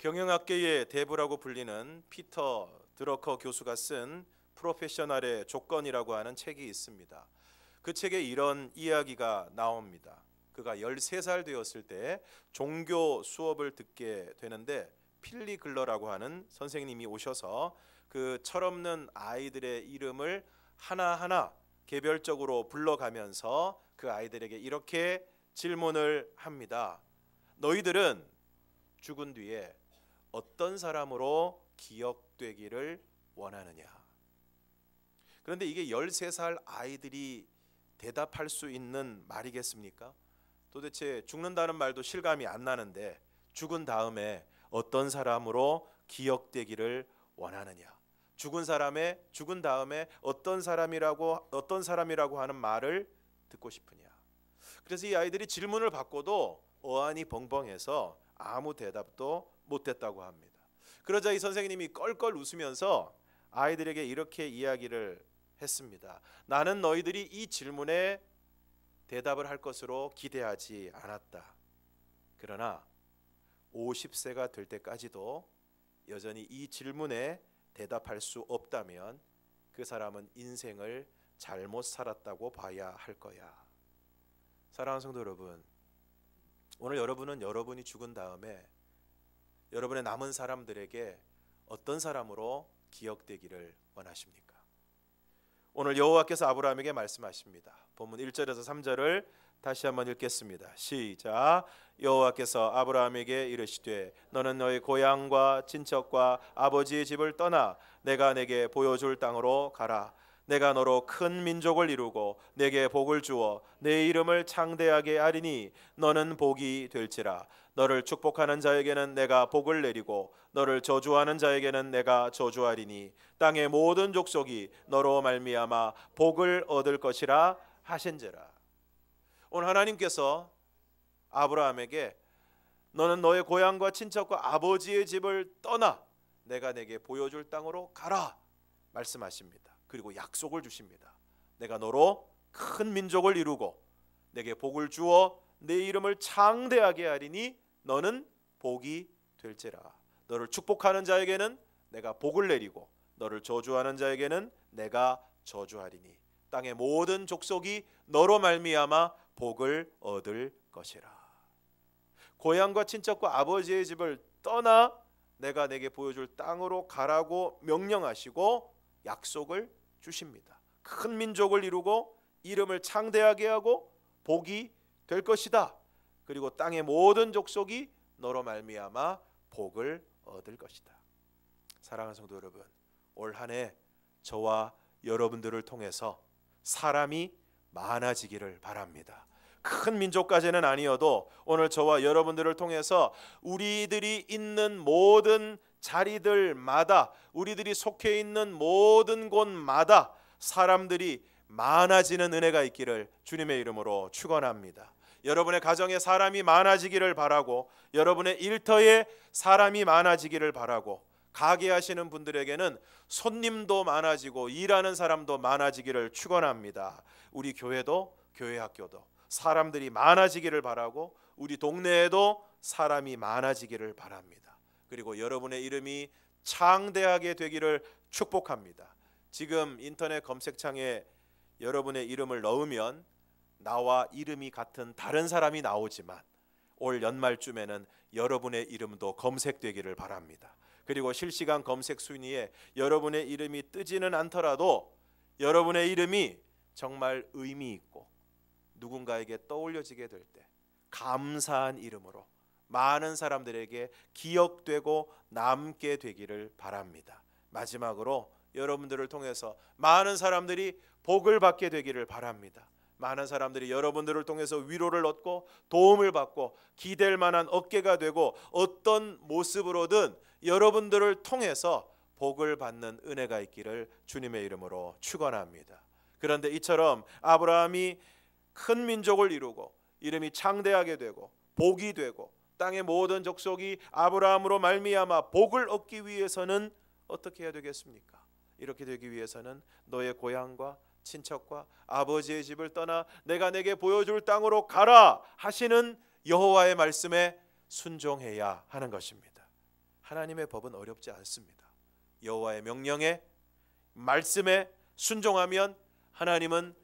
경영학계의 대부라고 불리는 피터 드러커 교수가 쓴 프로페셔널의 조건이라고 하는 책이 있습니다. 그 책에 이런 이야기가 나옵니다. 그가 13살 되었을 때 종교 수업을 듣게 되는데 필리 글러라고 하는 선생님이 오셔서 그 철없는 아이들의 이름을 하나하나 개별적으로 불러가면서 그 아이들에게 이렇게 질문을 합니다. 너희들은 죽은 뒤에 어떤 사람으로 기억되기를 원하느냐? 그런데 이게 13살 아이들이 대답할 수 있는 말이겠습니까? 도대체 죽는다는 말도 실감이 안 나는데 죽은 다음에 어떤 사람으로 기억되기를 원하느냐? 죽은 다음에 어떤 사람이라고 하는 말을 듣고 싶으냐? 그래서 이 아이들이 질문을 받고도 어안이 벙벙해서 아무 대답도 못했다고 합니다. 그러자 이 선생님이 껄껄 웃으면서 아이들에게 이렇게 이야기를 했습니다. 나는 너희들이 이 질문에 대답을 할 것으로 기대하지 않았다. 그러나 50세가 될 때까지도 여전히 이 질문에 대답할 수 없다면 그 사람은 인생을 잘못 살았다고 봐야 할 거야. 사랑하는 성도 여러분, 오늘 여러분은 여러분이 죽은 다음에 여러분의 남은 사람들에게 어떤 사람으로 기억되기를 원하십니까? 오늘 여호와께서 아브라함에게 말씀하십니다. 본문 1절에서 3절을 다시 한번 읽겠습니다. 시작. 여호와께서 아브라함에게 이르시되 너는 너의 고향과 친척과 아버지의 집을 떠나 내가 내게 보여줄 땅으로 가라. 내가 너로 큰 민족을 이루고 내게 복을 주어 내 이름을 창대하게 하리니 너는 복이 될지라. 너를 축복하는 자에게는 내가 복을 내리고 너를 저주하는 자에게는 내가 저주하리니 땅의 모든 족속이 너로 말미암아 복을 얻을 것이라 하신지라. 오늘 하나님께서 아브라함에게 너는 너의 고향과 친척과 아버지의 집을 떠나 내가 내게 보여줄 땅으로 가라 말씀하십니다. 그리고 약속을 주십니다. 내가 너로 큰 민족을 이루고 내게 복을 주어 내 이름을 창대하게 하리니 너는 복이 될지라. 너를 축복하는 자에게는 내가 복을 내리고 너를 저주하는 자에게는 내가 저주하리니 땅의 모든 족속이 너로 말미암아 복을 얻을 것이라. 고향과 친척과 아버지의 집을 떠나 내가 내게 보여줄 땅으로 가라고 명령하시고 약속을 주십니다. 큰 민족을 이루고 이름을 창대하게 하고 복이 될 것이다. 그리고 땅의 모든 족속이 너로 말미암아 복을 얻을 것이다. 사랑하는 성도 여러분, 올 한 해 저와 여러분들을 통해서 사람이 많아지기를 바랍니다. 큰 민족까지는 아니어도 오늘 저와 여러분들을 통해서 우리들이 있는 모든 자리들마다, 우리들이 속해 있는 모든 곳마다 사람들이 많아지는 은혜가 있기를 주님의 이름으로 축원합니다. 여러분의 가정에 사람이 많아지기를 바라고, 여러분의 일터에 사람이 많아지기를 바라고, 가게 하시는 분들에게는 손님도 많아지고 일하는 사람도 많아지기를 축원합니다. 우리 교회도, 교회 학교도 사람들이 많아지기를 바라고, 우리 동네에도 사람이 많아지기를 바랍니다. 그리고 여러분의 이름이 창대하게 되기를 축복합니다. 지금 인터넷 검색창에 여러분의 이름을 넣으면 나와 이름이 같은 다른 사람이 나오지만 올 연말쯤에는 여러분의 이름도 검색되기를 바랍니다. 그리고 실시간 검색 순위에 여러분의 이름이 뜨지는 않더라도 여러분의 이름이 정말 의미 있고 누군가에게 떠올려지게 될 때 감사한 이름으로 많은 사람들에게 기억되고 남게 되기를 바랍니다. 마지막으로 여러분들을 통해서 많은 사람들이 복을 받게 되기를 바랍니다. 많은 사람들이 여러분들을 통해서 위로를 얻고 도움을 받고 기댈 만한 어깨가 되고 어떤 모습으로든 여러분들을 통해서 복을 받는 은혜가 있기를 주님의 이름으로 축원합니다. 그런데 이처럼 아브라함이 큰 민족을 이루고 이름이 창대하게 되고 복이 되고 땅의 모든 족속이 아브라함으로 말미암아 복을 얻기 위해서는 어떻게 해야 되겠습니까? 이렇게 되기 위해서는 너의 고향과 친척과 아버지의 집을 떠나 내가 내게 보여줄 땅으로 가라 하시는 여호와의 말씀에 순종해야 하는 것입니다. 하나님의 법은 어렵지 않습니다. 여호와의 명령에 말씀에 순종하면 하나님은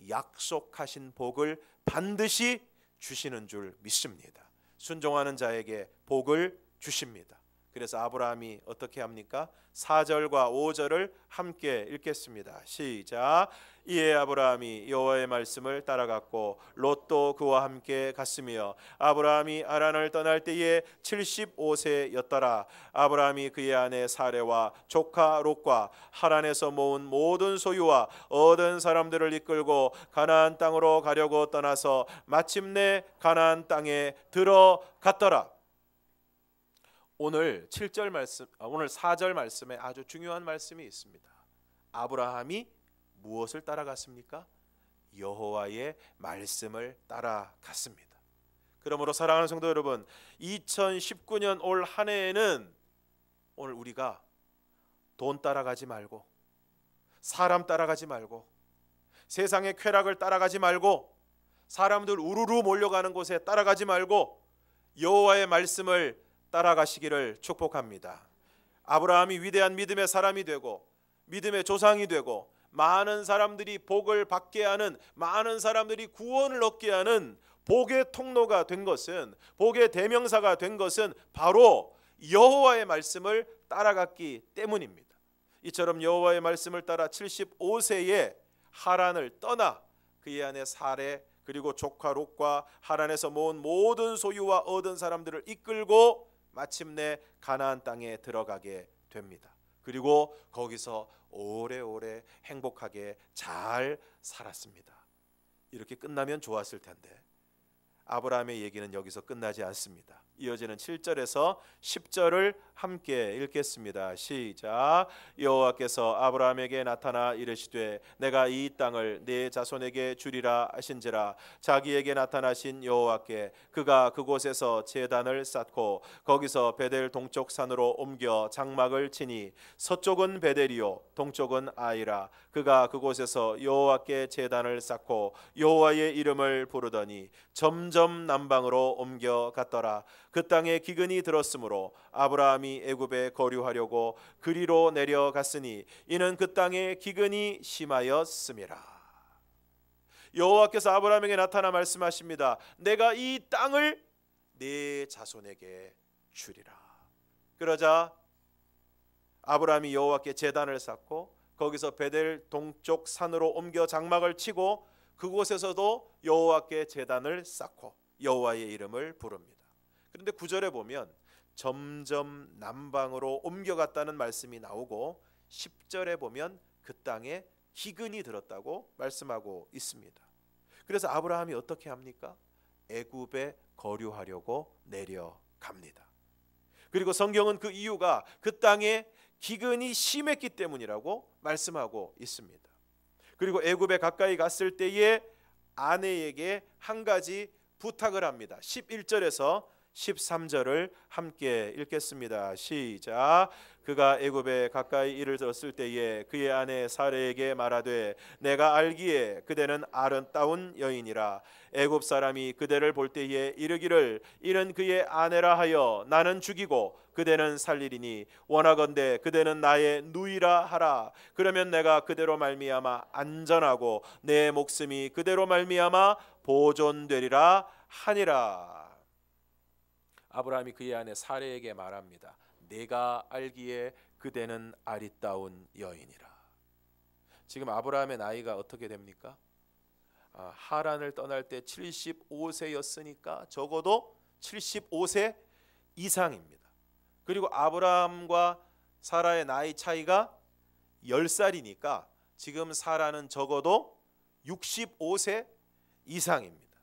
약속하신 복을 반드시 주시는 줄 믿습니다. 순종하는 자에게 복을 주십니다. 그래서 아브라함이 어떻게 합니까? 4절과 5절을 함께 읽겠습니다. 시작. 이에 아브라함이 여호와의 말씀을 따라갔고 롯도 그와 함께 갔으며 아브라함이 아란을 떠날 때에 75세였더라. 아브라함이 그의 아내 사레와 조카 롯과 하란에서 모은 모든 소유와 얻은 사람들을 이끌고 가나안 땅으로 가려고 떠나서 마침내 가나안 땅에 들어갔더라. 오늘 7절 말씀, 오늘 4절 말씀에 아주 중요한 말씀이 있습니다. 아브라함이 무엇을 따라갔습니까? 여호와의 말씀을 따라갔습니다. 그러므로 사랑하는 성도 여러분, 2019년 올 한 해에는 오늘 우리가 돈 따라가지 말고, 사람 따라가지 말고, 세상의 쾌락을 따라가지 말고, 사람들 우르르 몰려가는 곳에 따라가지 말고 여호와의 말씀을 따라가시기를 축복합니다. 아브라함이 위대한 믿음의 사람이 되고 믿음의 조상이 되고 많은 사람들이 복을 받게 하는, 많은 사람들이 구원을 얻게 하는 복의 통로가 된 것은, 복의 대명사가 된 것은 바로 여호와의 말씀을 따라갔기 때문입니다. 이처럼 여호와의 말씀을 따라 75세에 하란을 떠나 그의 아내 사레 그리고 조카 롯과 하란에서 모은 모든 소유와 얻은 사람들을 이끌고 마침내 가나안 땅에 들어가게 됩니다. 그리고 거기서 오래오래 행복하게 잘 살았습니다. 이렇게 끝나면 좋았을 텐데 아브라함의 얘기는 여기서 끝나지 않습니다. 이어지는 7절에서 10절을 함께 읽겠습니다. 시작. 여호와께서 아브라함에게 나타나 이르시되 내가 이 땅을 네 자손에게 주리라 하신지라. 자기에게 나타나신 여호와께 그가 그곳에서 제단을 쌓고 거기서 베델 동쪽 산으로 옮겨 장막을 치니 서쪽은 베델이요 동쪽은 아이라. 그가 그곳에서 여호와께 제단을 쌓고 여호와의 이름을 부르더니 점점 남방으로 옮겨 갔더라. 그 땅에 기근이 들었으므로 아브라함이 애굽에 거류하려고 그리로 내려갔으니 이는 그 땅에 기근이 심하였음이라. 여호와께서 아브라함에게 나타나 말씀하십니다. 내가 이 땅을 네 자손에게 주리라. 그러자 아브라함이 여호와께 제단을 쌓고 거기서 베델 동쪽 산으로 옮겨 장막을 치고 그곳에서도 여호와께 제단을 쌓고 여호와의 이름을 부릅니다. 그런데 9절에 보면 점점 남방으로 옮겨갔다는 말씀이 나오고 10절에 보면 그 땅에 기근이 들었다고 말씀하고 있습니다. 그래서 아브라함이 어떻게 합니까? 애굽에 거류하려고 내려갑니다. 그리고 성경은 그 이유가 그 땅에 기근이 심했기 때문이라고 말씀하고 있습니다. 그리고 애굽에 가까이 갔을 때에 아내에게 한 가지 부탁을 합니다. 11절에서 13절을 함께 읽겠습니다. 시작. 그가 애굽에 가까이 이르렀을 때에 그의 아내 사레에게 말하되 내가 알기에 그대는 아름다운 여인이라. 애굽 사람이 그대를 볼 때에 이르기를 이는 그의 아내라 하여 나는 죽이고 그대는 살리리니 원하건대 그대는 나의 누이라 하라. 그러면 내가 그대로 말미암아 안전하고 내 목숨이 그대로 말미암아 보존되리라 하니라. 아브라함이 그의 아내 사레에게 말합니다. 내가 알기에 그대는 아리따운 여인이라. 지금 아브라함의 나이가 어떻게 됩니까? 하란을 떠날 때 75세였으니까 적어도 75세 이상입니다. 그리고 아브라함과 사라의 나이 차이가 10살이니까 지금 사라는 적어도 65세 이상입니다.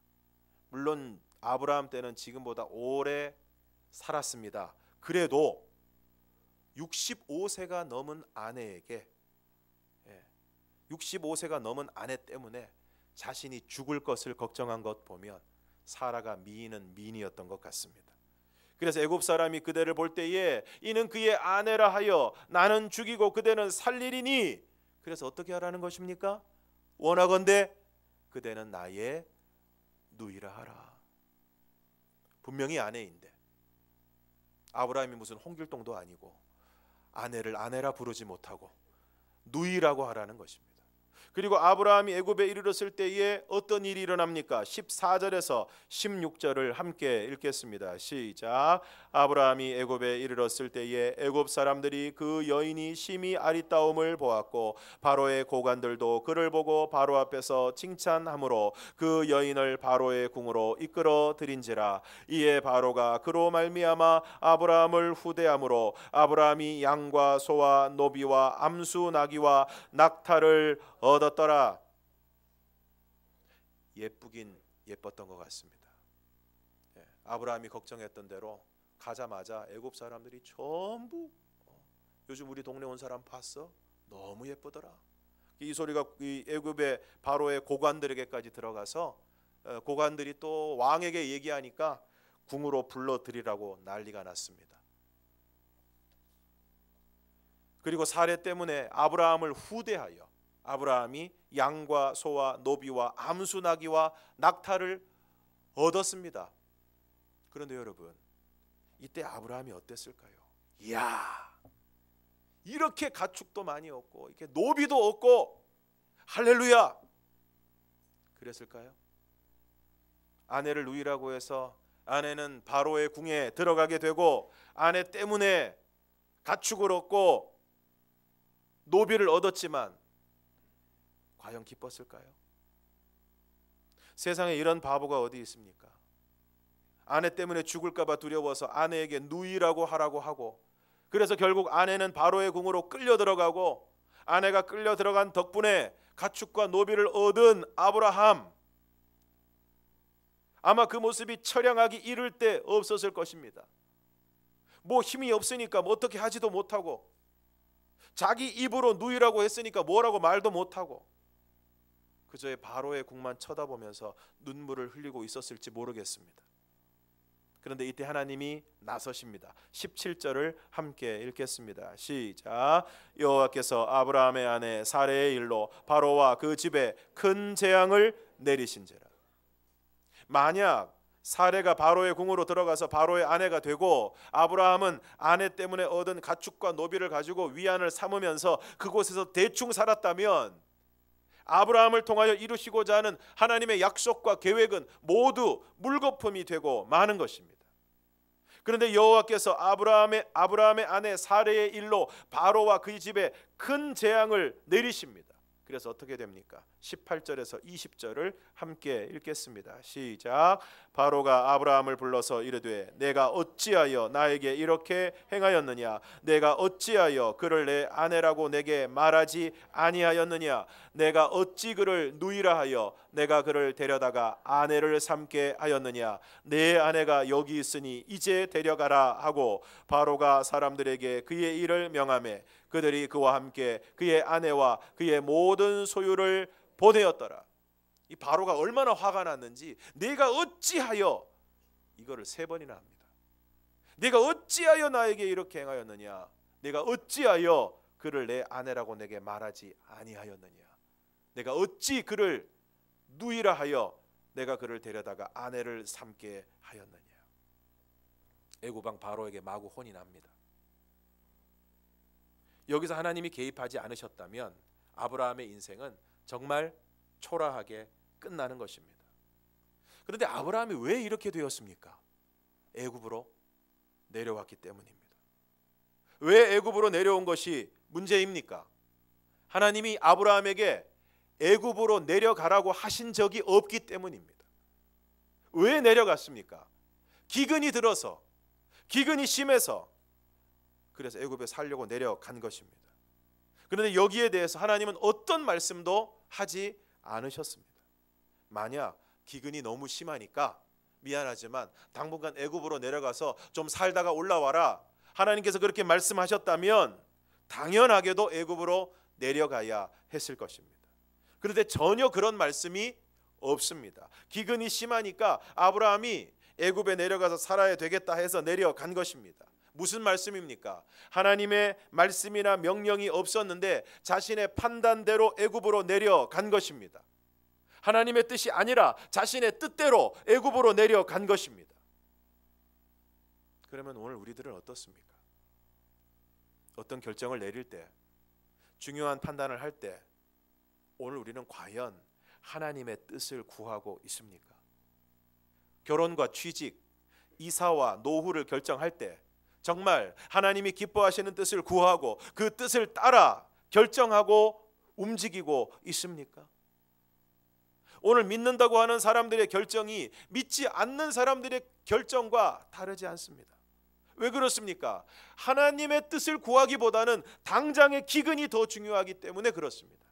물론 아브라함 때는 지금보다 오래 살았습니다. 그래도 65세가 넘은 아내에게 65세가 넘은 아내 때문에 자신이 죽을 것을 걱정한 것 보면 사라가 미인은 미인이었던 것 같습니다. 그래서 애굽 사람이 그대를 볼 때에 이는 그의 아내라 하여 나는 죽이고 그대는 살리리니. 그래서 어떻게 하라는 것입니까? 원하건대 그대는 나의 누이라 하라. 분명히 아내인데 아브라함이 무슨 홍길동도 아니고 아내를 아내라 부르지 못하고 누이라고 하라는 것입니다. 그리고 아브라함이 애굽에 이르렀을 때에 어떤 일이 일어납니까? 14절에서 16절을 함께 읽겠습니다. 시작. 아브라함이 애굽에 이르렀을 때에 애굽 사람들이 그 여인이 심히 아리따움을 보았고 바로의 고관들도 그를 보고 바로 앞에서 칭찬하므로 그 여인을 바로의 궁으로 이끌어 들인지라. 이에 바로가 그로 말미암아 아브라함을 후대함으로 아브라함이 양과 소와 노비와 암수 나귀와 낙타를 얻었더라. 예쁘긴 예뻤던 것 같습니다. 아브라함이 걱정했던 대로 가자마자 애굽 사람들이 전부 요즘 우리 동네 온 사람 봤어? 너무 예쁘더라. 이 소리가 이 애굽의 바로의 고관들에게까지 들어가서 고관들이 또 왕에게 얘기하니까 궁으로 불러들이라고 난리가 났습니다. 그리고 사례 때문에 아브라함을 후대하여 아브라함이 양과 소와 노비와 암수 나귀와 낙타를 얻었습니다. 그런데 여러분, 이때 아브라함이 어땠을까요? 이야, 이렇게 가축도 많이 얻고 이렇게 노비도 얻고 할렐루야 그랬을까요? 아내를 누이라고 해서 아내는 바로의 궁에 들어가게 되고 아내 때문에 가축을 얻고 노비를 얻었지만 과연 기뻤을까요? 세상에 이런 바보가 어디 있습니까? 아내 때문에 죽을까 봐 두려워서 아내에게 누이라고 하라고 하고, 그래서 결국 아내는 바로의 궁으로 끌려 들어가고 아내가 끌려 들어간 덕분에 가축과 노비를 얻은 아브라함, 아마 그 모습이 처량하기 이를 데 없었을 것입니다. 뭐 힘이 없으니까 뭐 어떻게 하지도 못하고 자기 입으로 누이라고 했으니까 뭐라고 말도 못하고 그저 바로의 궁만 쳐다보면서 눈물을 흘리고 있었을지 모르겠습니다. 그런데 이때 하나님이 나서십니다. 17절을 함께 읽겠습니다. 시작. 여호와께서 아브라함의 아내 사레의 일로 바로와 그 집에 큰 재앙을 내리신지라. 만약 사레가 바로의 궁으로 들어가서 바로의 아내가 되고 아브라함은 아내 때문에 얻은 가축과 노비를 가지고 위안을 삼으면서 그곳에서 대충 살았다면 아브라함을 통하여 이루시고자 하는 하나님의 약속과 계획은 모두 물거품이 되고 마는 것입니다. 그런데 여호와께서 아브라함의 아내 사레의 일로 바로와 그의 집에 큰 재앙을 내리십니다. 그래서 어떻게 됩니까? 18절에서 20절을 함께 읽겠습니다. 시작. 바로가 아브라함을 불러서 이르되 내가 어찌하여 나에게 이렇게 행하였느냐? 내가 어찌하여 그를 내 아내라고 내게 말하지 아니하였느냐? 내가 어찌 그를 누이라 하여 내가 그를 데려다가 아내를 삼게 하였느냐? 내 아내가 여기 있으니 이제 데려가라 하고 바로가 사람들에게 그의 일을 명하매 그들이 그와 함께 그의 아내와 그의 모든 소유를 보내었더라. 이 바로가 얼마나 화가 났는지 내가 어찌하여, 이거를 3번이나 합니다. 내가 어찌하여 나에게 이렇게 행하였느냐? 내가 어찌하여 그를 내 아내라고 내게 말하지 아니하였느냐? 내가 어찌 그를 누이라 하여 내가 그를 데려다가 아내를 삼게 하였느냐? 애굽 왕 바로에게 마구 혼이 납니다. 여기서 하나님이 개입하지 않으셨다면 아브라함의 인생은 정말 초라하게 끝나는 것입니다. 그런데 아브라함이 왜 이렇게 되었습니까? 애굽으로 내려왔기 때문입니다. 왜 애굽으로 내려온 것이 문제입니까? 하나님이 아브라함에게 애굽으로 내려가라고 하신 적이 없기 때문입니다. 왜 내려갔습니까? 기근이 들어서, 기근이 심해서, 그래서 애굽에 살려고 내려간 것입니다. 그런데 여기에 대해서 하나님은 어떤 말씀도 하지 않으셨습니다. 만약 기근이 너무 심하니까 미안하지만 당분간 애굽으로 내려가서 좀 살다가 올라와라, 하나님께서 그렇게 말씀하셨다면 당연하게도 애굽으로 내려가야 했을 것입니다. 그런데 전혀 그런 말씀이 없습니다. 기근이 심하니까 아브라함이 애굽에 내려가서 살아야 되겠다 해서 내려간 것입니다. 무슨 말씀입니까? 하나님의 말씀이나 명령이 없었는데 자신의 판단대로 애굽으로 내려간 것입니다. 하나님의 뜻이 아니라 자신의 뜻대로 애굽으로 내려간 것입니다. 그러면 오늘 우리들은 어떻습니까? 어떤 결정을 내릴 때, 중요한 판단을 할 때 오늘 우리는 과연 하나님의 뜻을 구하고 있습니까? 결혼과 취직, 이사와 노후를 결정할 때 정말 하나님이 기뻐하시는 뜻을 구하고 그 뜻을 따라 결정하고 움직이고 있습니까? 오늘 믿는다고 하는 사람들의 결정이 믿지 않는 사람들의 결정과 다르지 않습니다. 왜 그렇습니까? 하나님의 뜻을 구하기보다는 당장의 기근이 더 중요하기 때문에 그렇습니다.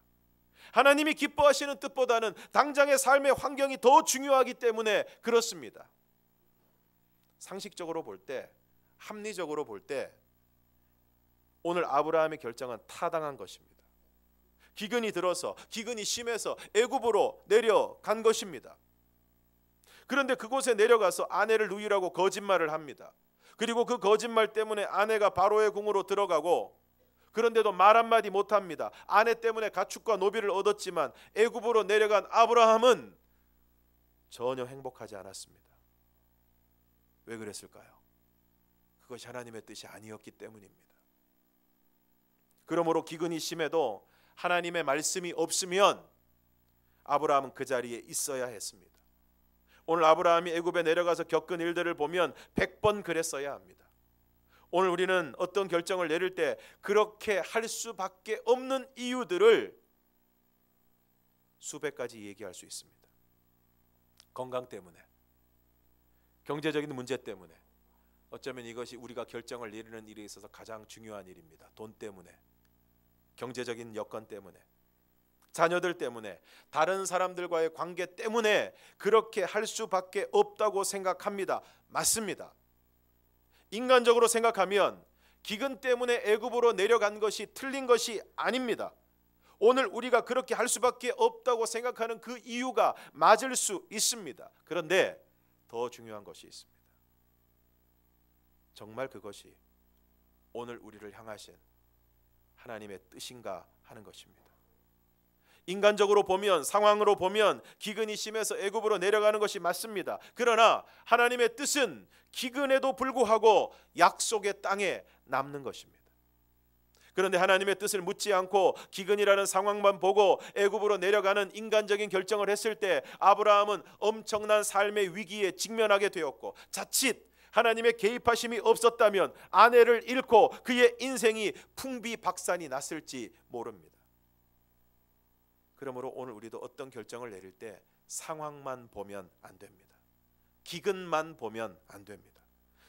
하나님이 기뻐하시는 뜻보다는 당장의 삶의 환경이 더 중요하기 때문에 그렇습니다. 상식적으로 볼 때, 합리적으로 볼 때 오늘 아브라함의 결정은 타당한 것입니다. 기근이 들어서, 기근이 심해서 애굽으로 내려간 것입니다. 그런데 그곳에 내려가서 아내를 누이라고 거짓말을 합니다. 그리고 그 거짓말 때문에 아내가 바로의 궁으로 들어가고, 그런데도 말 한마디 못합니다. 아내 때문에 가축과 노비를 얻었지만 애굽으로 내려간 아브라함은 전혀 행복하지 않았습니다. 왜 그랬을까요? 그것이 하나님의 뜻이 아니었기 때문입니다. 그러므로 기근이 심해도 하나님의 말씀이 없으면 아브라함은 그 자리에 있어야 했습니다. 오늘 아브라함이 애굽에 내려가서 겪은 일들을 보면 100번 그랬어야 합니다. 오늘 우리는 어떤 결정을 내릴 때 그렇게 할 수밖에 없는 이유들을 수백 가지 얘기할 수 있습니다. 건강 때문에, 경제적인 문제 때문에, 어쩌면 이것이 우리가 결정을 내리는 일에 있어서 가장 중요한 일입니다. 돈 때문에, 경제적인 여건 때문에, 자녀들 때문에, 다른 사람들과의 관계 때문에 그렇게 할 수밖에 없다고 생각합니다. 맞습니다. 인간적으로 생각하면 기근 때문에 애굽으로 내려간 것이 틀린 것이 아닙니다. 오늘 우리가 그렇게 할 수밖에 없다고 생각하는 그 이유가 맞을 수 있습니다. 그런데 더 중요한 것이 있습니다. 정말 그것이 오늘 우리를 향하신 하나님의 뜻인가 하는 것입니다. 인간적으로 보면, 상황으로 보면 기근이 심해서 애굽으로 내려가는 것이 맞습니다. 그러나 하나님의 뜻은 기근에도 불구하고 약속의 땅에 남는 것입니다. 그런데 하나님의 뜻을 묻지 않고 기근이라는 상황만 보고 애굽으로 내려가는 인간적인 결정을 했을 때 아브라함은 엄청난 삶의 위기에 직면하게 되었고, 자칫 하나님의 개입하심이 없었다면 아내를 잃고 그의 인생이 풍비박산이 났을지 모릅니다. 그러므로 오늘 우리도 어떤 결정을 내릴 때 상황만 보면 안 됩니다. 기근만 보면 안 됩니다.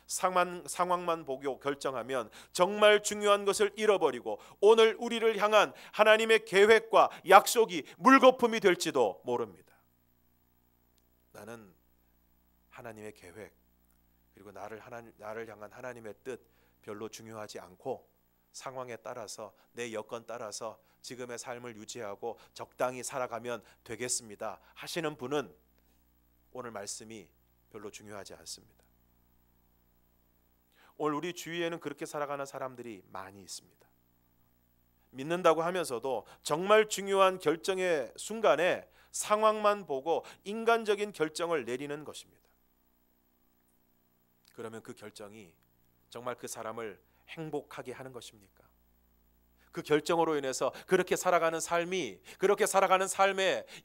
상황만 보고 결정하면 정말 중요한 것을 잃어버리고 오늘 우리를 향한 하나님의 계획과 약속이 물거품이 될지도 모릅니다. 나는 하나님의 계획, 그리고 나를 향한 하나님의 뜻 별로 중요하지 않고 상황에 따라서, 내 여건 따라서 지금의 삶을 유지하고 적당히 살아가면 되겠습니다 하시는 분은 오늘 말씀이 별로 중요하지 않습니다. 오늘 우리 주위에는 그렇게 살아가는 사람들이 많이 있습니다. 믿는다고 하면서도 정말 중요한 결정의 순간에 상황만 보고 인간적인 결정을 내리는 것입니다. 그러면 그 결정이 정말 그 사람을 행복하게 하는 것입니까? 그 결정으로 인해서 그렇게 살아가는 삶에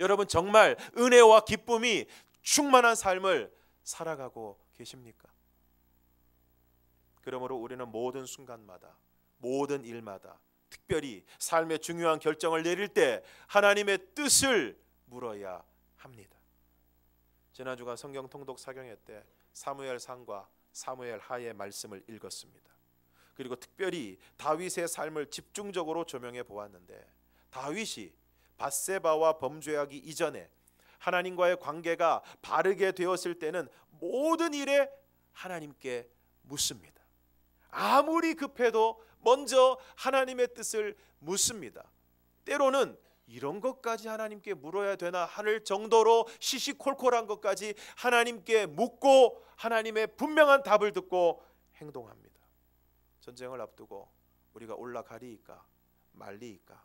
여러분 정말 은혜와 기쁨이 충만한 삶을 살아가고 계십니까? 그러므로 우리는 모든 순간마다, 모든 일마다, 특별히 삶의 중요한 결정을 내릴 때 하나님의 뜻을 물어야 합니다. 지난 주간 성경 통독 사경회 때 사무엘 상과 사무엘 하의 말씀을 읽었습니다. 그리고 특별히 다윗의 삶을 집중적으로 조명해 보았는데, 다윗이 밧세바와 범죄하기 이전에 하나님과의 관계가 바르게 되었을 때는 모든 일에 하나님께 묻습니다. 아무리 급해도 먼저 하나님의 뜻을 묻습니다. 때로는 이런 것까지 하나님께 물어야 되나 할 정도로 시시콜콜한 것까지 하나님께 묻고 하나님의 분명한 답을 듣고 행동합니다. 전쟁을 앞두고 우리가 올라가리이까 말리이까,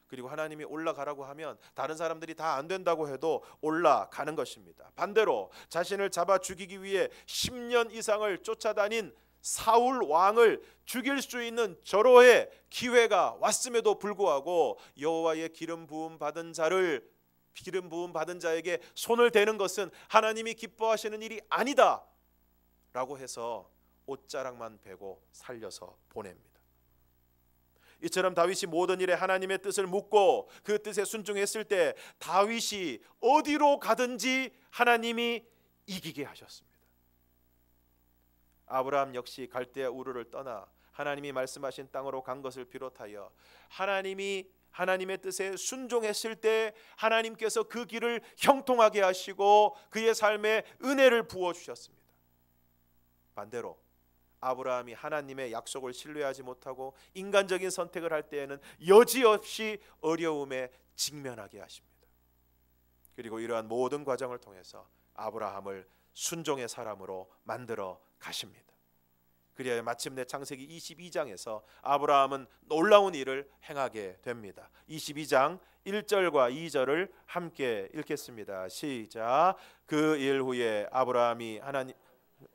그리고 하나님이 올라가라고 하면 다른 사람들이 다 안 된다고 해도 올라가는 것입니다. 반대로 자신을 잡아 죽이기 위해 10년 이상을 쫓아다닌 사울 왕을 죽일 수 있는 절호의 기회가 왔음에도 불구하고 여호와의 기름 부음 받은 자에게 손을 대는 것은 하나님이 기뻐하시는 일이 아니다 라고 해서 옷자락만 베고 살려서 보냅니다. 이처럼 다윗이 모든 일에 하나님의 뜻을 묻고 그 뜻에 순종했을 때 다윗이 어디로 가든지 하나님이 이기게 하셨습니다. 아브라함 역시 갈대아 우르를 떠나 하나님이 말씀하신 땅으로 간 것을 비롯하여 하나님의 뜻에 순종했을 때 하나님께서 그 길을 형통하게 하시고 그의 삶에 은혜를 부어주셨습니다. 반대로 아브라함이 하나님의 약속을 신뢰하지 못하고 인간적인 선택을 할 때에는 여지없이 어려움에 직면하게 하십니다. 그리고 이러한 모든 과정을 통해서 아브라함을 순종의 사람으로 만들어 가십니다. 그리하여 마침내 창세기 22장에서 아브라함은 놀라운 일을 행하게 됩니다. 22장 1절과 2절을 함께 읽겠습니다. 시작. 그 일 후에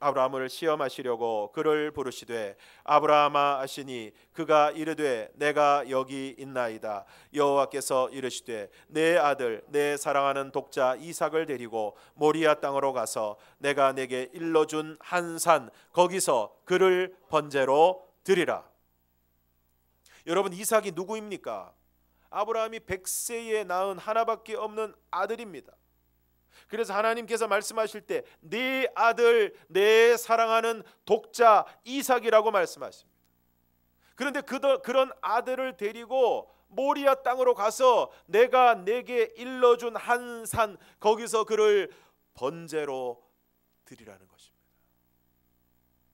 아브라함을 시험하시려고 그를 부르시되 아브라함아 하시니 그가 이르되 내가 여기 있나이다. 여호와께서 이르시되 내 아들 내 사랑하는 독자 이삭을 데리고 모리아 땅으로 가서 내가 내게 일러준 한 산 거기서 그를 번제로 드리라. 여러분, 이삭이 누구입니까? 아브라함이 100세에 낳은 하나밖에 없는 아들입니다. 그래서 하나님께서 말씀하실 때 네 아들 내 사랑하는 독자 이삭이라고 말씀하십니다. 그런데 그런 아들을 데리고 모리아 땅으로 가서 내가 내게 일러준 한 산 거기서 그를 번제로 드리라는 것입니다.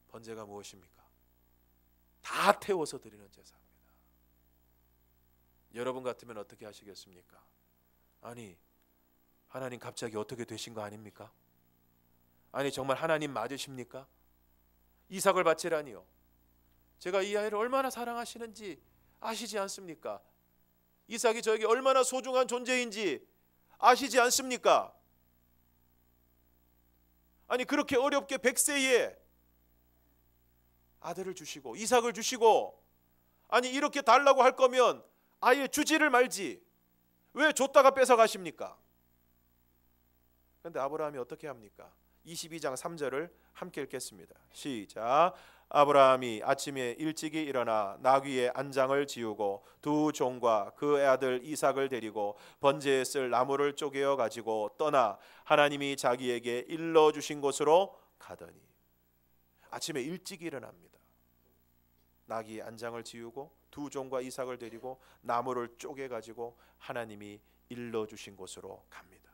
번제가 무엇입니까? 다 태워서 드리는 제사입니다. 여러분 같으면 어떻게 하시겠습니까? 아니, 하나님 갑자기 어떻게 되신 거 아닙니까? 아니, 정말 하나님 맞으십니까? 이삭을 바치라니요. 제가 이 아이를 얼마나 사랑하시는지 아시지 않습니까? 이삭이 저에게 얼마나 소중한 존재인지 아시지 않습니까? 아니, 그렇게 어렵게 100세에 아들을 주시고 이삭을 주시고, 아니 이렇게 달라고 할 거면 아예 주지를 말지 왜 줬다가 뺏어 가십니까? 그런데 아브라함이 어떻게 합니까? 22장 3절을 함께 읽겠습니다. 시작. 아브라함이 아침에 일찍이 일어나 나귀의 안장을 지우고 두 종과 그 아들 이삭을 데리고 번제에 쓸 나무를 쪼개어 가지고 떠나 하나님이 자기에게 일러 주신 곳으로 가더니. 아침에 일찍 일어납니다. 나귀의 안장을 지우고 두 종과 이삭을 데리고 나무를 쪼개 가지고 하나님이 일러 주신 곳으로 갑니다.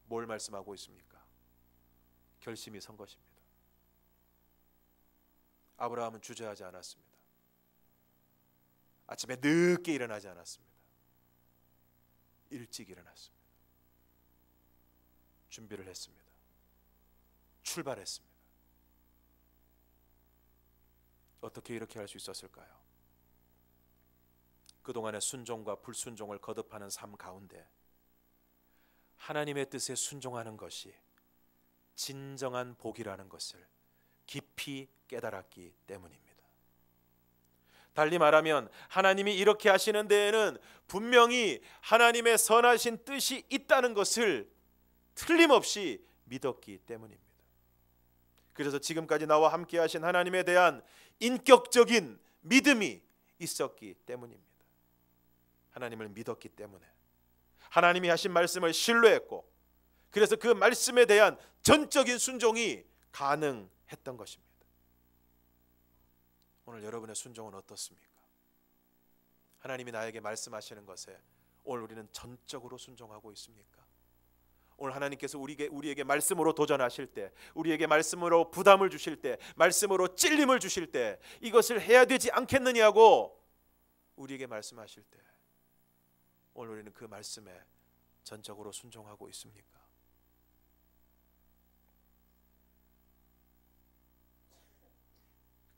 뭘 말씀하고 있습니까? 결심이 선 것입니다. 아브라함은 주저하지 않았습니다. 아침에 늦게 일어나지 않았습니다. 일찍 일어났습니다. 준비를 했습니다. 출발했습니다. 어떻게 이렇게 할 수 있었을까요? 그동안의 순종과 불순종을 거듭하는 삶 가운데 하나님의 뜻에 순종하는 것이 진정한 복이라는 것을 깊이 깨달았기 때문입니다. 달리 말하면 하나님이 이렇게 하시는 데에는 분명히 하나님의 선하신 뜻이 있다는 것을 틀림없이 믿었기 때문입니다. 그래서 지금까지 나와 함께 하신 하나님에 대한 인격적인 믿음이 있었기 때문입니다. 하나님을 믿었기 때문에 하나님이 하신 말씀을 신뢰했고, 그래서 그 말씀에 대한 전적인 순종이 가능했던 것입니다. 오늘 여러분의 순종은 어떻습니까? 하나님이 나에게 말씀하시는 것에 오늘 우리는 전적으로 순종하고 있습니까? 오늘 하나님께서 우리에게 말씀으로 도전하실 때, 우리에게 말씀으로 부담을 주실 때, 말씀으로 찔림을 주실 때 이것을 해야 되지 않겠느냐고 우리에게 말씀하실 때 오늘 우리는 그 말씀에 전적으로 순종하고 있습니까?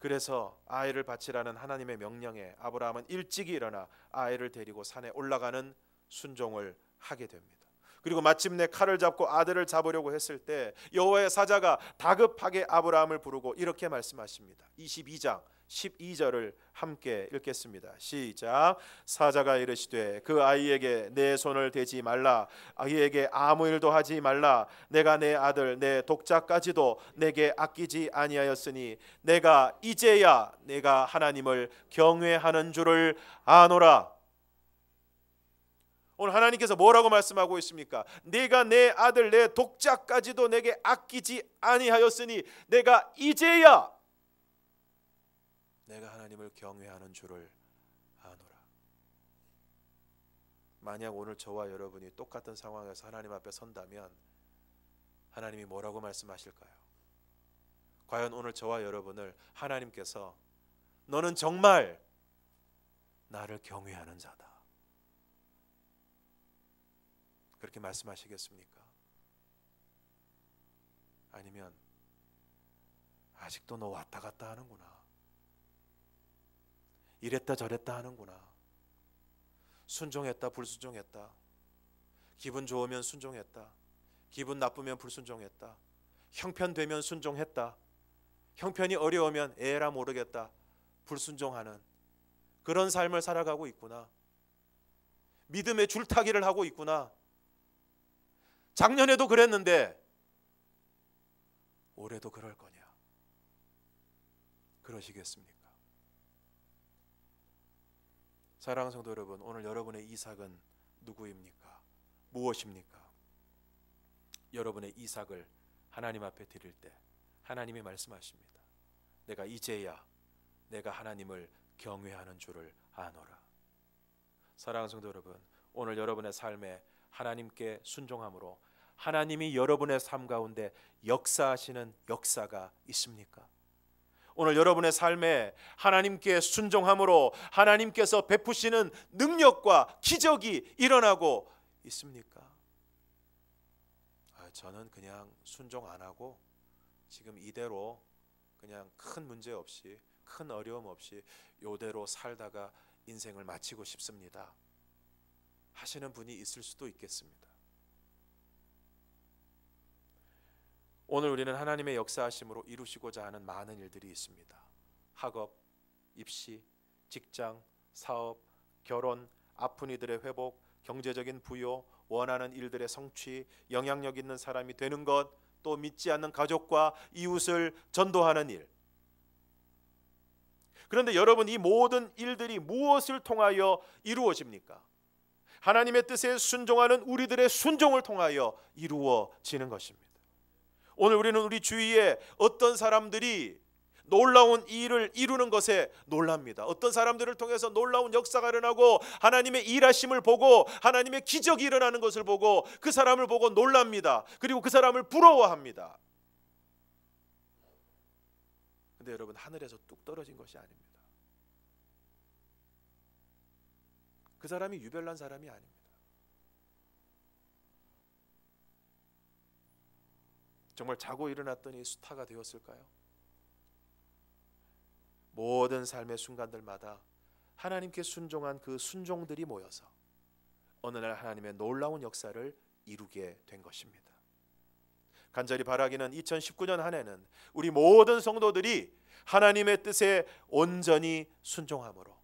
그래서 아이를 바치라는 하나님의 명령에 아브라함은 일찍이 일어나 아이를 데리고 산에 올라가는 순종을 하게 됩니다. 그리고 마침내 칼을 잡고 아들을 잡으려고 했을 때 여호와의 사자가 다급하게 아브라함을 부르고 이렇게 말씀하십니다. 22장 12절을 함께 읽겠습니다. 시작. 사자가 이르시되 그 아이에게 내 손을 대지 말라. 아이에게 아무 일도 하지 말라. 내가 내 아들 내 독자까지도 내게 아끼지 아니하였으니 내가 이제야 내가 하나님을 경외하는 줄을 아노라. 오늘 하나님께서 뭐라고 말씀하고 있습니까? 내가 내 아들 내 독자까지도 내게 아끼지 아니하였으니 내가 이제야 내가 하나님을 경외하는 줄을 아노라. 만약 오늘 저와 여러분이 똑같은 상황에서 하나님 앞에 선다면 하나님이 뭐라고 말씀하실까요? 과연 오늘 저와 여러분을 하나님께서 너는 정말 나를 경외하는 자다, 그렇게 말씀하시겠습니까? 아니면 아직도 너 왔다 갔다 하는구나, 이랬다 저랬다 하는구나, 순종했다 불순종했다, 기분 좋으면 순종했다, 기분 나쁘면 불순종했다, 형편되면 순종했다, 형편이 어려우면 에라 모르겠다 불순종하는 그런 삶을 살아가고 있구나, 믿음의 줄타기를 하고 있구나, 작년에도 그랬는데 올해도 그럴 거냐, 그러시겠습니까? 사랑하는 성도 여러분, 오늘 여러분의 이삭은 누구입니까? 무엇입니까? 여러분의 이삭을 하나님 앞에 드릴 때 하나님이 말씀하십니다. 내가 이제야 내가 하나님을 경외하는 줄을 아노라. 사랑하는 성도 여러분, 오늘 여러분의 삶에 하나님께 순종함으로 하나님이 여러분의 삶 가운데 역사하시는 역사가 있습니까? 오늘 여러분의 삶에 하나님께 순종함으로 하나님께서 베푸시는 능력과 기적이 일어나고 있습니까? 저는 그냥 순종 안 하고 지금 이대로 그냥 큰 문제 없이 큰 어려움 없이 이대로 살다가 인생을 마치고 싶습니다 하시는 분이 있을 수도 있겠습니다. 오늘 우리는 하나님의 역사하심으로 이루시고자 하는 많은 일들이 있습니다. 학업, 입시, 직장, 사업, 결혼, 아픈 이들의 회복, 경제적인 부요, 원하는 일들의 성취, 영향력 있는 사람이 되는 것, 또 믿지 않는 가족과 이웃을 전도하는 일. 그런데 여러분, 이 모든 일들이 무엇을 통하여 이루어집니까? 하나님의 뜻에 순종하는 우리들의 순종을 통하여 이루어지는 것입니다. 오늘 우리는 우리 주위에 어떤 사람들이 놀라운 일을 이루는 것에 놀랍니다. 어떤 사람들을 통해서 놀라운 역사가 일어나고 하나님의 일하심을 보고 하나님의 기적이 일어나는 것을 보고 그 사람을 보고 놀랍니다. 그리고 그 사람을 부러워합니다. 근데 여러분, 하늘에서 뚝 떨어진 것이 아닙니다. 그 사람이 유별난 사람이 아닙니다. 정말 자고 일어났더니 스타가 되었을까요? 모든 삶의 순간들마다 하나님께 순종한 그 순종들이 모여서 어느 날 하나님의 놀라운 역사를 이루게 된 것입니다. 간절히 바라기는 2019년 한 해는 우리 모든 성도들이 하나님의 뜻에 온전히 순종함으로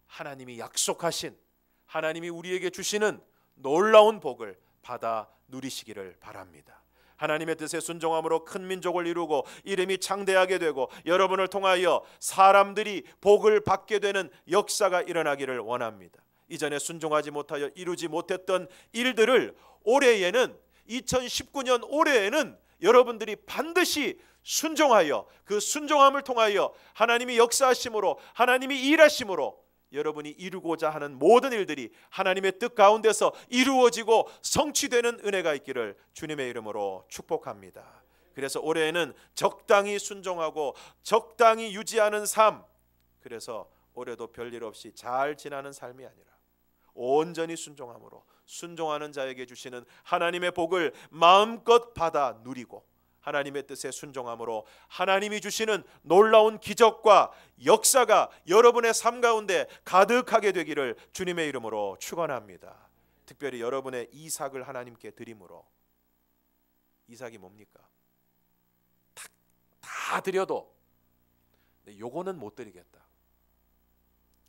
하나님이 약속하신, 하나님이 우리에게 주시는 놀라운 복을 받아 누리시기를 바랍니다. 하나님의 뜻에 순종함으로 큰 민족을 이루고 이름이 창대하게 되고 여러분을 통하여 사람들이 복을 받게 되는 역사가 일어나기를 원합니다. 이전에 순종하지 못하여 이루지 못했던 일들을 올해에는, 2019년 올해에는 여러분들이 반드시 순종하여 그 순종함을 통하여 하나님이 역사하심으로, 하나님이 일하심으로 여러분이 이루고자 하는 모든 일들이 하나님의 뜻 가운데서 이루어지고 성취되는 은혜가 있기를 주님의 이름으로 축복합니다. 그래서 올해에는 적당히 순종하고 적당히 유지하는 삶, 그래서 올해도 별일 없이 잘 지나는 삶이 아니라 온전히 순종함으로 순종하는 자에게 주시는 하나님의 복을 마음껏 받아 누리고 하나님의 뜻에 순종함으로 하나님이 주시는 놀라운 기적과 역사가 여러분의 삶 가운데 가득하게 되기를 주님의 이름으로 축원합니다. 특별히 여러분의 이삭을 하나님께 드림으로. 이삭이 뭡니까? 다 드려도 요거는 못 드리겠다.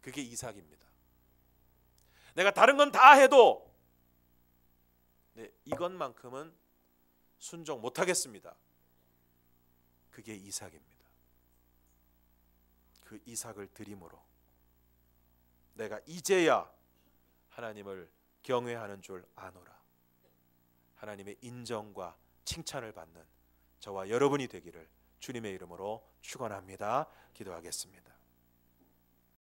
그게 이삭입니다. 내가 다른 건 다 해도 이것만큼은 순종 못하겠습니다. 그게 이삭입니다. 그 이삭을 드림으로 내가 이제야 하나님을 경외하는 줄 아노라. 하나님의 인정과 칭찬을 받는 저와 여러분이 되기를 주님의 이름으로 축원합니다. 기도하겠습니다.